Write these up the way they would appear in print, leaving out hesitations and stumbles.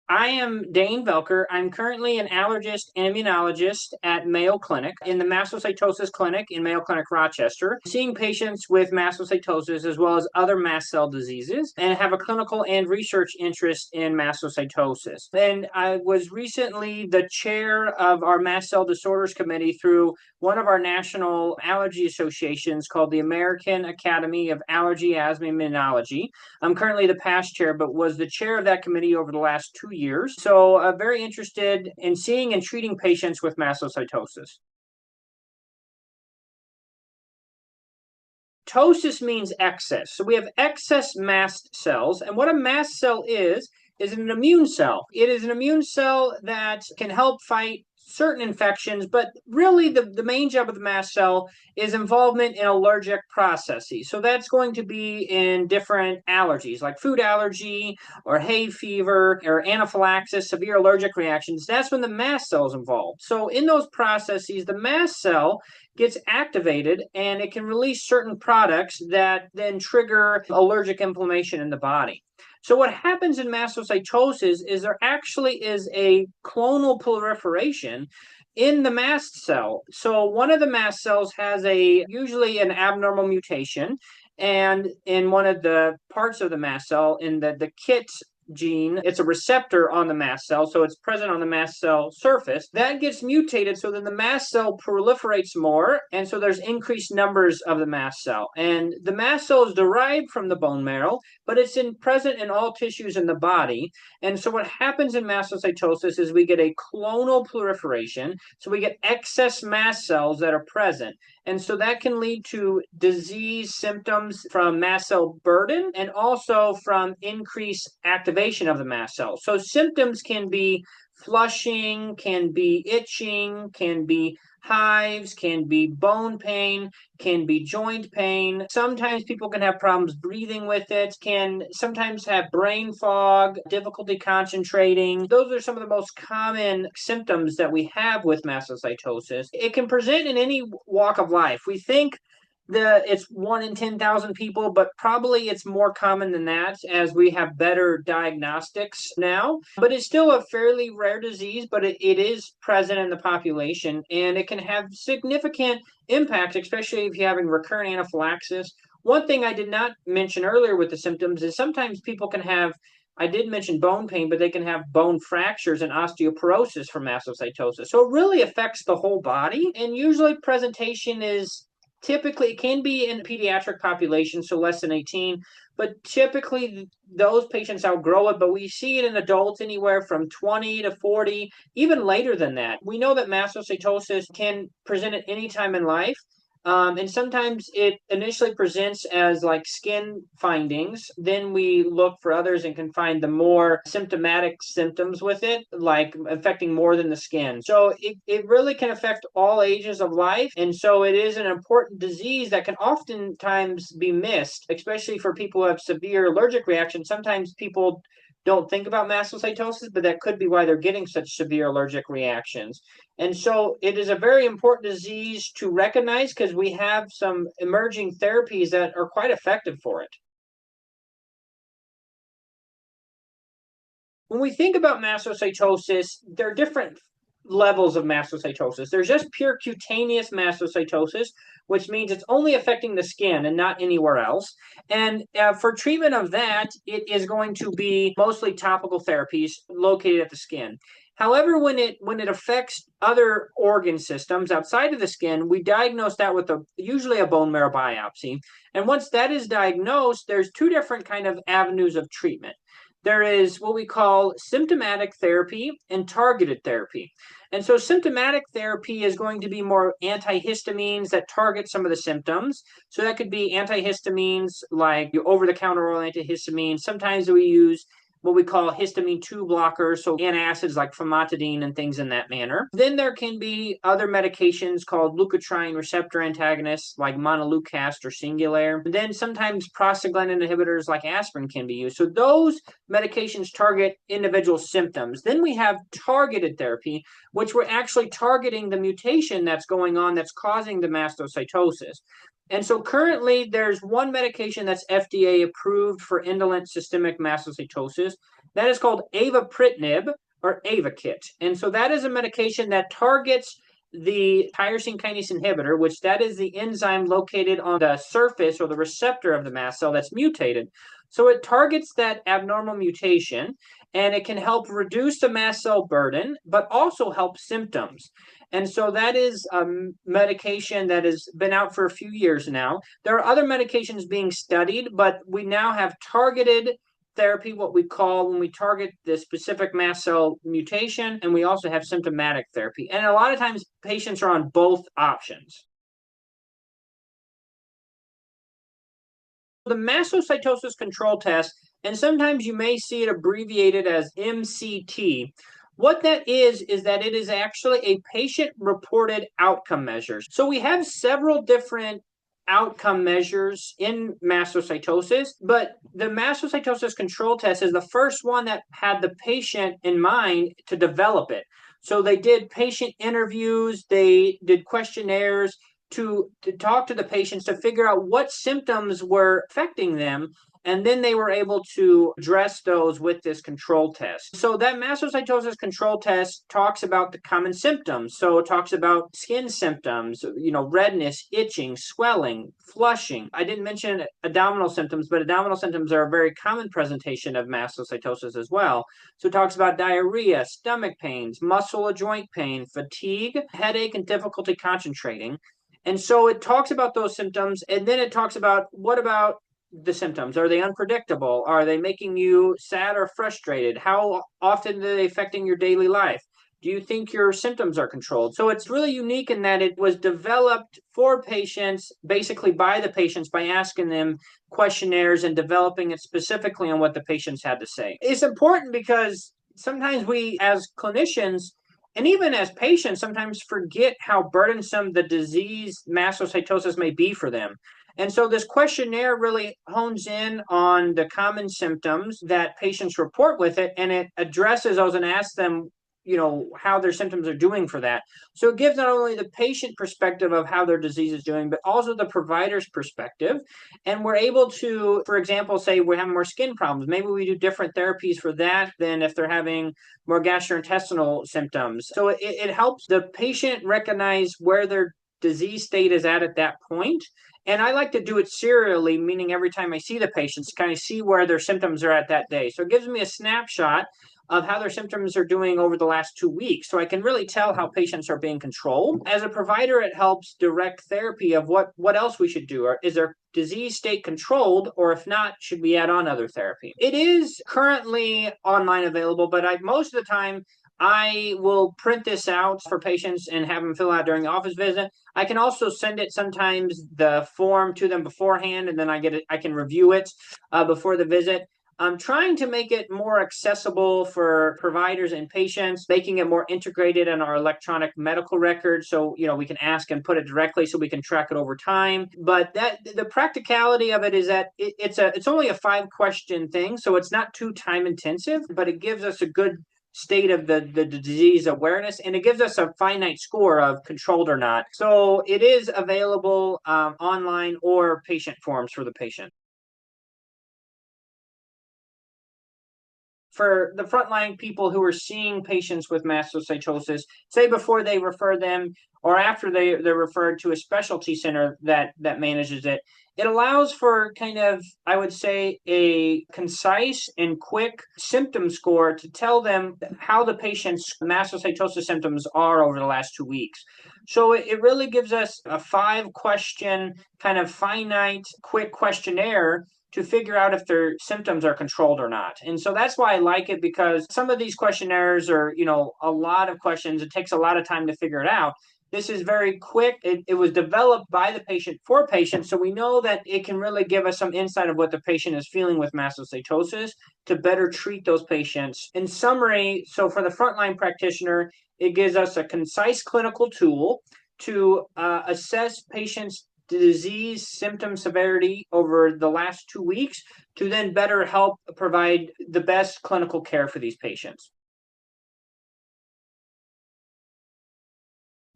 I am Dayne Voelker. I'm currently an allergist-immunologist at Mayo Clinic in the Mastocytosis Clinic in Mayo Clinic Rochester, seeing patients with mastocytosis as well as other mast cell diseases, and have a clinical and research interest in mastocytosis. And I was recently the chair of our Mast Cell Disorders Committee through one of our national allergy associations called the American Academy of Allergy, Asthma, and Immunology. I'm currently the past chair, but was the chair of that committee over the last 2 years. So very interested in seeing and treating patients with mastocytosis. Ptosis means excess. So we have excess mast cells. And what a mast cell is an immune cell. It is an immune cell that can help fight certain infections, but really the main job of the mast cell is involvement in allergic processes. So that's going to be in different allergies, like food allergy or hay fever or anaphylaxis, severe allergic reactions. That's when the mast cell is involved. So in those processes, the mast cell gets activated and it can release certain products that then trigger allergic inflammation in the body. So what happens in mastocytosis is there actually is a clonal proliferation in the mast cell. So one of the mast cells has usually an abnormal mutation, and in one of the parts of the mast cell, in the KIT gene, it's a receptor on the mast cell, so it's present on the mast cell surface. That gets mutated, so then the mast cell proliferates more, and so there's increased numbers of the mast cell. And the mast cell is derived from the bone marrow, but it's present in all tissues in the body. And so what happens in mastocytosis is we get a clonal proliferation, so we get excess mast cells that are present. And so that can lead to disease symptoms from mast cell burden and also from increased activation of the mast cells. So symptoms can be flushing, can be itching, can be hives, can be bone pain, can be joint pain. Sometimes people can have problems breathing with it, can sometimes have brain fog, difficulty concentrating. Those are some of the most common symptoms that we have with mastocytosis. It can present in any walk of life. We think it's 1 in 10,000 people, but probably it's more common than that as we have better diagnostics now. But it's still a fairly rare disease, but it is present in the population, and it can have significant impact, especially if you're having recurrent anaphylaxis. One thing I did not mention earlier with the symptoms is sometimes people can have, I did mention bone pain, but they can have bone fractures and osteoporosis from mastocytosis. So it really affects the whole body, and usually presentation is typically, it can be in pediatric population, so less than 18, but typically those patients outgrow it, but we see it in adults anywhere from 20 to 40, even later than that. We know that mastocytosis can present at any time in life. And sometimes it initially presents as like skin findings. Then we look for others and can find the more symptomatic symptoms with it, like affecting more than the skin. So it really can affect all ages of life. And so it is an important disease that can oftentimes be missed, especially for people who have severe allergic reactions. Sometimes people don't think about mastocytosis, but that could be why they're getting such severe allergic reactions. And so it is a very important disease to recognize because we have some emerging therapies that are quite effective for it. When we think about mastocytosis, there are different levels of mastocytosis. There's just pure cutaneous mastocytosis, which means it's only affecting the skin and not anywhere else. And for treatment of that, it is going to be mostly topical therapies located at the skin. However, when it affects other organ systems outside of the skin, we diagnose that with usually a bone marrow biopsy. And once that is diagnosed, there's two different kind of avenues of treatment. There is what we call symptomatic therapy and targeted therapy. And so symptomatic therapy is going to be more antihistamines that target some of the symptoms. So that could be antihistamines like your over-the-counter oral antihistamines. Sometimes we use what we call histamine 2 blockers, so antacids like famotidine and things in that manner. Then there can be other medications called leukotriene receptor antagonists like montelukast or Singulair. And then sometimes prostaglandin inhibitors like aspirin can be used. So those medications target individual symptoms. Then we have targeted therapy, which we're actually targeting the mutation that's going on that's causing the mastocytosis. And so currently there's one medication that's FDA approved for indolent systemic mastocytosis. That is called avapritinib or Avakit. And so that is a medication that targets the tyrosine kinase inhibitor, which that is the enzyme located on the surface or the receptor of the mast cell that's mutated. So it targets that abnormal mutation, and it can help reduce the mast cell burden, but also help symptoms. And so that is a medication that has been out for a few years now. There are other medications being studied, but we now have targeted therapy, what we call when we target the specific mast cell mutation, and we also have symptomatic therapy. And a lot of times patients are on both options. The mastocytosis control test, and sometimes you may see it abbreviated as MCT. What that is that it is actually a patient-reported outcome measure. So we have several different outcome measures in mastocytosis, but the mastocytosis control test is the first one that had the patient in mind to develop it. So they did patient interviews, they did questionnaires to talk to the patients to figure out what symptoms were affecting them, and then they were able to address those with this control test. So that mastocytosis control test talks about the common symptoms. So it talks about skin symptoms, redness, itching, swelling, flushing. I didn't mention abdominal symptoms, but abdominal symptoms are a very common presentation of mastocytosis as well. So it talks about diarrhea, stomach pains, muscle or joint pain, fatigue, headache, and difficulty concentrating. And so it talks about those symptoms, and then it talks about what about the symptoms? Are they unpredictable? Are they making you sad or frustrated? How often are they affecting your daily life? Do you think your symptoms are controlled? So it's really unique in that it was developed for patients, basically by the patients, by asking them questionnaires and developing it specifically on what the patients had to say. It's important because sometimes we, as clinicians, and even as patients, sometimes forget how burdensome the disease mastocytosis may be for them. And so this questionnaire really hones in on the common symptoms that patients report with it, and it addresses those and asks them, how their symptoms are doing for that. So it gives not only the patient perspective of how their disease is doing, but also the provider's perspective. And we're able to, for example, say we're having more skin problems. Maybe we do different therapies for that than if they're having more gastrointestinal symptoms. So it helps the patient recognize where their disease state is at that point. And I like to do it serially, meaning every time I see the patients, kind of see where their symptoms are at that day. So it gives me a snapshot of how their symptoms are doing over the last 2 weeks. So I can really tell how patients are being controlled. As a provider, it helps direct therapy of what else we should do. Or is their disease state controlled? Or if not, should we add on other therapy? It is currently online available, but most of the time, I will print this out for patients and have them fill out during the office visit. I can also send it sometimes the form to them beforehand, and then I can review it before the visit. I'm trying to make it more accessible for providers and patients, making it more integrated in our electronic medical record. So, we can ask and put it directly so we can track it over time. But the practicality of it is that it's only a 5-question thing. So it's not too time intensive, but it gives us a good state of the disease awareness, and it gives us a finite score of controlled or not. So it is available online or patient forms for the patient. For the frontline people who are seeing patients with mastocytosis, say before they refer them or after they're referred to a specialty center that manages it, it allows for kind of, I would say, a concise and quick symptom score to tell them how the patient's mastocytosis symptoms are over the last 2 weeks. So it really gives us a 5-question kind of finite, quick questionnaire to figure out if their symptoms are controlled or not. And so that's why I like it, because some of these questionnaires are, a lot of questions. It takes a lot of time to figure it out. This is very quick. It was developed by the patient for patients, so we know that it can really give us some insight of what the patient is feeling with mastocytosis to better treat those patients. In summary, so for the frontline practitioner, it gives us a concise clinical tool to assess patients' disease symptom severity over the last 2 weeks to then better help provide the best clinical care for these patients.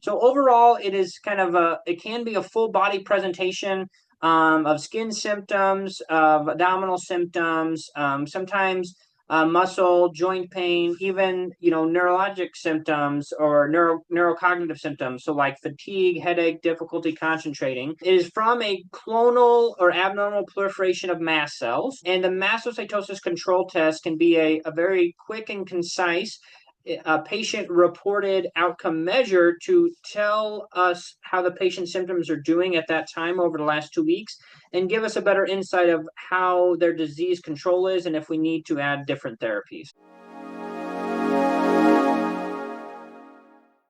So overall, it is kind of it can be a full body presentation of skin symptoms, of abdominal symptoms. Sometimes muscle, joint pain, even neurologic symptoms or neurocognitive symptoms. So like fatigue, headache, difficulty concentrating. It is from a clonal or abnormal proliferation of mast cells, and the mastocytosis control test can be a very quick and concise patient-reported outcome measure to tell us how the patient's symptoms are doing at that time over the last 2 weeks and give us a better insight of how their disease control is and if we need to add different therapies.